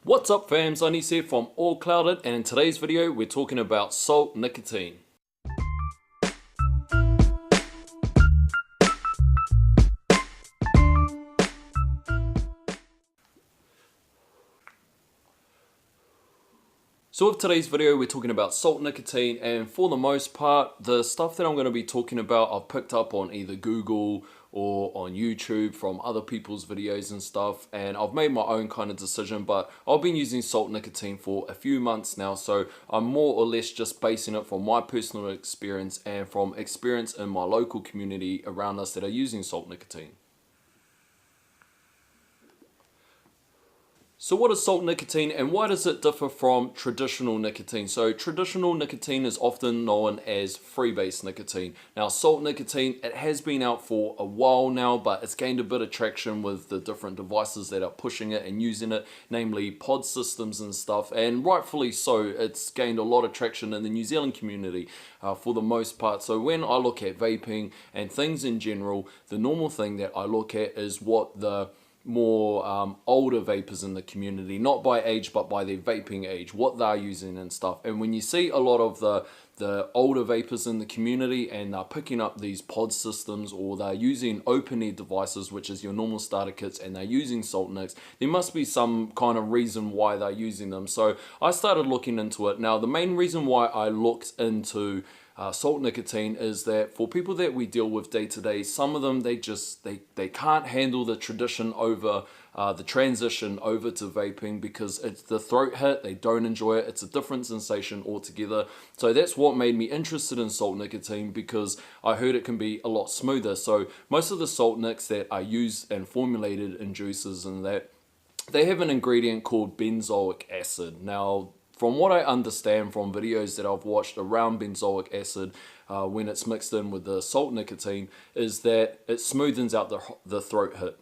What's up fam, Anis here from allclouded, and in today's video we're talking about Salt Nicotine. So with today's video we're talking about Salt Nicotine, and for the most part the stuff that I'm going to be talking about I've picked up on either Google or on YouTube from other people's videos and stuff, and I've made my own kind of decision. But I've been using Salt Nicotine for a few months now, so I'm more or less just basing it from my personal experience and from experience in my local community around us that are using Salt Nicotine. So what is salt nicotine and why does it differ from traditional nicotine? So traditional nicotine is often known as freebase nicotine. Now salt nicotine, it has been out for a while now, but it's gained a bit of traction with the different devices that are pushing it and using it, namely pod systems and stuff, and rightfully so. It's gained a lot of traction in the New Zealand community for the most part. So when I look at vaping and things in general, the normal thing that I look at is what the more older vapors in the community, not by age but by their vaping age, what they're using and stuff. And when you see a lot of the older vapors in the community and they're picking up these pod systems, or they're using open air devices, which is your normal starter kits, and they're using salt nicks, there must be some kind of reason why they're using them. So I started looking into it. Now the main reason why I looked into salt nicotine is that for people that we deal with day to day, some of them they can't handle the transition over to vaping, because it's the throat hit. They don't enjoy it. It's a different sensation altogether. So that's what made me interested in salt nicotine, because I heard it can be a lot smoother. So most of the salt nicks that are used and formulated in juices and that, they have an ingredient called benzoic acid. Now from what I understand from videos that I've watched around benzoic acid, when it's mixed in with the salt nicotine, is that it smoothens out the throat hit.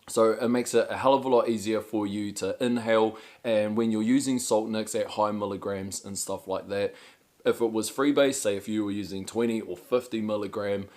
So it makes it a hell of a lot easier for you to inhale. And when you're using salt nicks at high milligrams and stuff like that, if it was freebase, say if you were using 20 or 50 milligram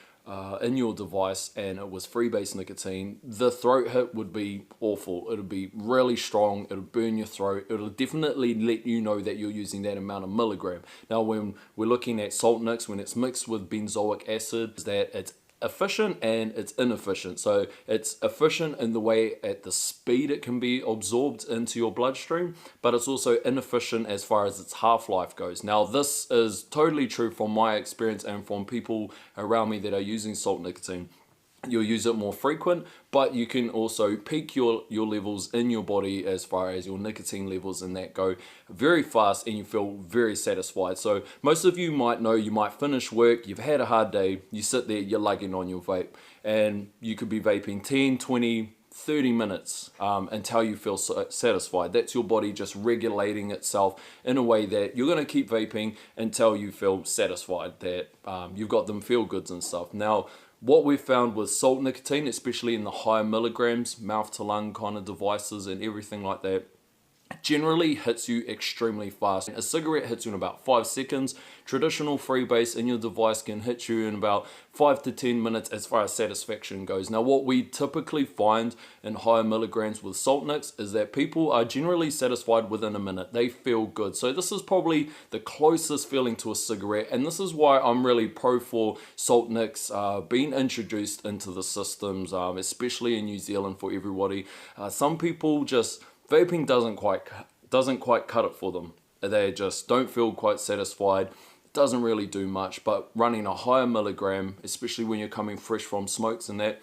in your device and it was freebase nicotine, the throat hit would be awful. It would be really strong. It would burn your throat. It will definitely let you know that you're using that amount of milligram. Now when we're looking at salt nicks, when it's mixed with benzoic acid, is that it's efficient and it's inefficient. So it's efficient in the way at the speed it can be absorbed into your bloodstream, but it's also inefficient as far as its half-life goes. Now this is totally true from my experience and from people around me that are using salt nicotine. You'll use it more frequent, but you can also peak your levels in your body as far as your nicotine levels and that go very fast, and you feel very satisfied. So most of you might know, you might finish work, you've had a hard day, you sit there, you're lugging on your vape, and you could be vaping 10, 20, 30 minutes until you feel satisfied. That's your body just regulating itself in a way that you're going to keep vaping until you feel satisfied, that you've got them feel goods and stuff. Now what we've found with salt nicotine, especially in the higher milligrams, mouth to lung kind of devices and everything like that, generally hits you extremely fast. A cigarette hits you in about 5 seconds. Traditional freebase in your device can hit you in about 5 to 10 minutes as far as satisfaction goes. Now what we typically find in higher milligrams with salt nicks is that people are generally satisfied within a minute. They feel good. So this is probably the closest feeling to a cigarette, and this is why I'm really pro for salt nicks being introduced into the systems, especially in New Zealand for everybody. Some people just, vaping doesn't quite cut it for them. They just don't feel quite satisfied. It doesn't really do much, but running a higher milligram, especially when you're coming fresh from smokes and that,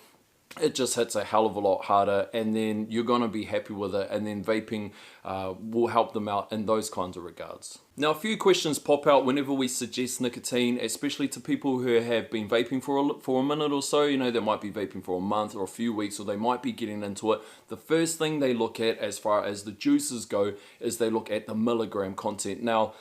it just hits a hell of a lot harder, and then you're going to be happy with it, and then vaping will help them out in those kinds of regards. Now a few questions pop out whenever we suggest nicotine, especially to people who have been vaping for a minute or so. You know, they might be vaping for a month or a few weeks, or they might be getting into it. The first thing they look at as far as the juices go is they look at the milligram content. Now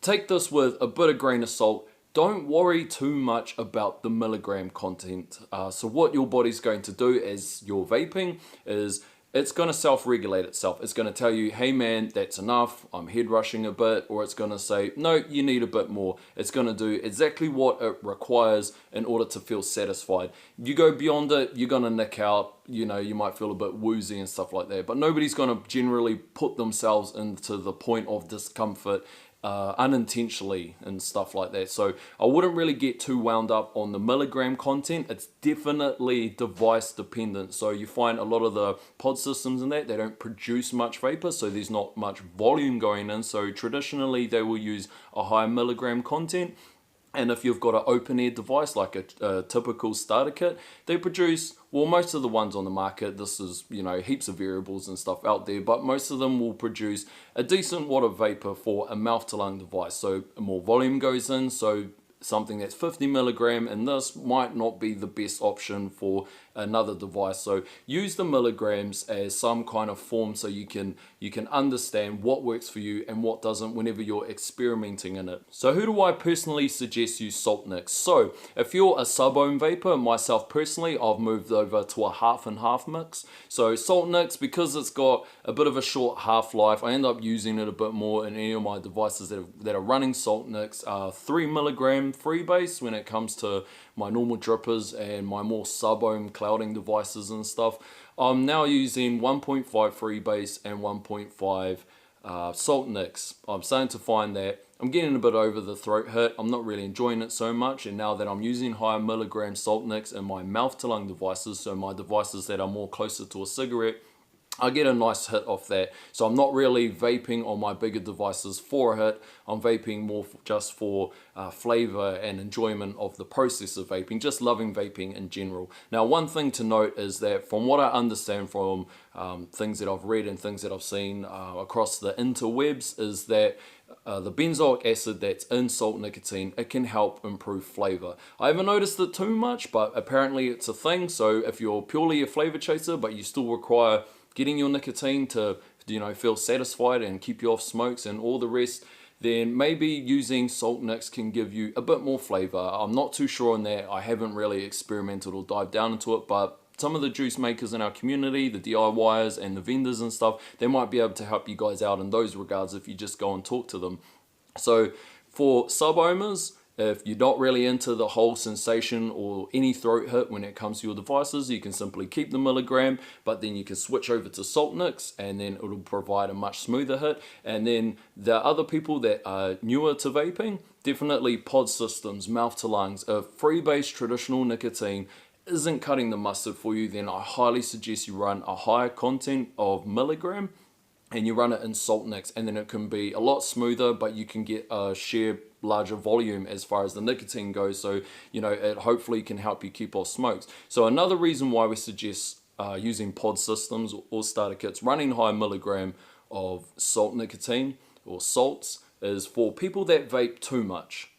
take this with a bit of grain of salt. Don't worry too much about the milligram content. So what your body's going to do as you're vaping is it's going to self-regulate itself. It's going to tell you, hey man, that's enough, I'm head rushing a bit, or it's going to say, no, you need a bit more. It's going to do exactly what it requires in order to feel satisfied. You go beyond it, you're going to nick out, you know, you might feel a bit woozy and stuff like that, but nobody's going to generally put themselves into the point of discomfort unintentionally and stuff like that. So I wouldn't really get too wound up on the milligram content. It's definitely device dependent. So you find a lot of the pod systems in that, they don't produce much vapor, so there's not much volume going in. So traditionally they will use a higher milligram content. And if you've got an open air device like a typical starter kit, they produce, well, most of the ones on the market, this is, you know, heaps of variables and stuff out there, but most of them will produce a decent wad of vapor for a mouth to lung device. So more volume goes in, so something that's 50 milligram, and this might not be the best option for another device. So use the milligrams as some kind of form so you can understand what works for you and what doesn't whenever you're experimenting in it. So who do I personally suggest use Salt Nic? So if you're a sub-ohm vapor, myself personally, I've moved over to a half and half mix. So Salt Nic, because it's got a bit of a short half-life, I end up using it a bit more in any of my devices that are running Salt Nics. 3 milligram freebase when it comes to my normal drippers and my more sub-ohm clouding devices and stuff. I'm now using 1.5 freebase and 1.5 Salt Nics. I'm starting to find that I'm getting a bit over the throat hit. I'm not really enjoying it so much, and now that I'm using higher milligram Salt Nics in my mouth to lung devices, so my devices that are more closer to a cigarette, I get a nice hit off that. So I'm not really vaping on my bigger devices for a hit. I'm vaping more just for flavor and enjoyment of the process of vaping, just loving vaping in general. Now, one thing to note is that from what I understand from things that I've read and things that I've seen across the interwebs is that the benzoic acid that's in salt nicotine, it can help improve flavor. I haven't noticed it too much, but apparently it's a thing. So if you're purely a flavor chaser, but you still require getting your nicotine to, you know, feel satisfied and keep you off smokes and all the rest, then maybe using Salt Nics can give you a bit more flavor. I'm not too sure on that. I haven't really experimented or dived down into it, but some of the juice makers in our community, the DIYers and the vendors and stuff, they might be able to help you guys out in those regards if you just go and talk to them. So for sub-ohmers, if you're not really into the whole sensation or any throat hit when it comes to your devices, you can simply keep the milligram, but then you can switch over to Salt Nics and then it'll provide a much smoother hit. And then the other people that are newer to vaping, definitely pod systems, mouth to lungs, a freebase traditional nicotine isn't cutting the mustard for you, then I highly suggest you run a higher content of milligram and you run it in Salt Nics, and then it can be a lot smoother, but you can get a sheer larger volume as far as the nicotine goes. So, you know, it hopefully can help you keep off smokes. So another reason why we suggest using pod systems or starter kits running high milligram of salt nicotine or salts is for people that vape too much.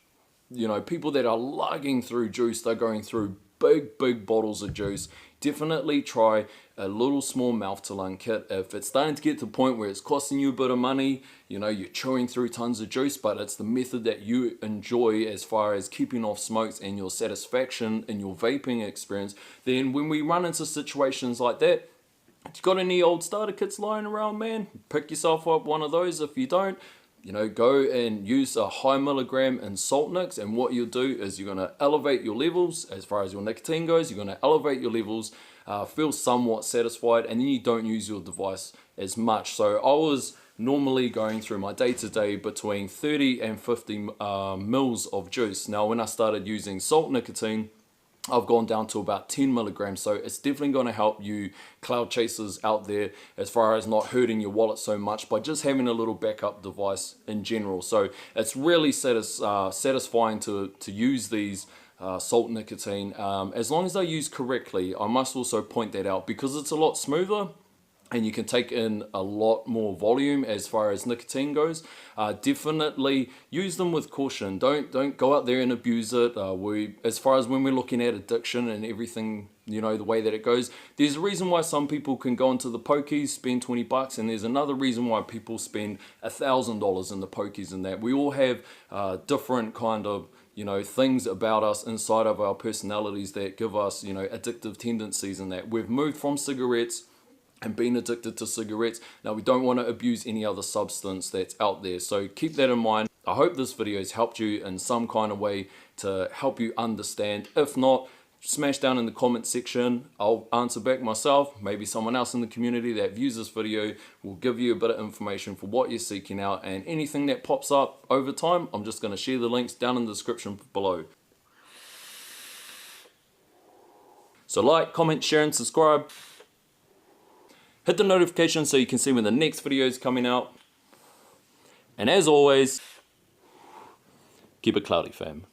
You know, people that are lugging through juice, they're going through big bottles of juice. Definitely try a little small mouth to lung kit. If it's starting to get to the point where it's costing you a bit of money, you know, you're chewing through tons of juice, but it's the method that you enjoy as far as keeping off smokes and your satisfaction in your vaping experience, then when we run into situations like that, if you got any old starter kits lying around, man, pick yourself up one of those. If you don't, you know, go and use a high milligram in Salt Nics, and what you'll do is you're going to elevate your levels as far as your nicotine goes. You're going to elevate your levels, feel somewhat satisfied, and then you don't use your device as much. So I was normally going through my day-to-day between 30 and 50 mils of juice. Now, when I started using Salt Nicotine, I've gone down to about 10 milligrams, so it's definitely going to help you cloud chasers out there as far as not hurting your wallet so much by just having a little backup device in general. So it's really satisfying to use these salt nicotine as long as they're used correctly. I must also point that out because it's a lot smoother and you can take in a lot more volume as far as nicotine goes. Definitely use them with caution. Don't go out there and abuse it. As far as when we're looking at addiction and everything, you know, the way that it goes, there's a reason why some people can go into the pokies, spend 20 bucks, and there's another reason why people spend $1,000 in the pokies and that. We all have different kind of, you know, things about us inside of our personalities that give us, you know, addictive tendencies and that. We've moved from cigarettes and being addicted to cigarettes. Now, we don't want to abuse any other substance that's out there, so keep that in mind. I hope this video has helped you in some kind of way to help you understand. If not, smash down in the comment section. I'll answer back myself. Maybe someone else in the community that views this video will give you a bit of information for what you're seeking out, and anything that pops up over time, I'm just going to share the links down in the description below. So like, comment, share and subscribe. Hit the notification so you can see when the next video is coming out. And as always, keep it cloudy, fam.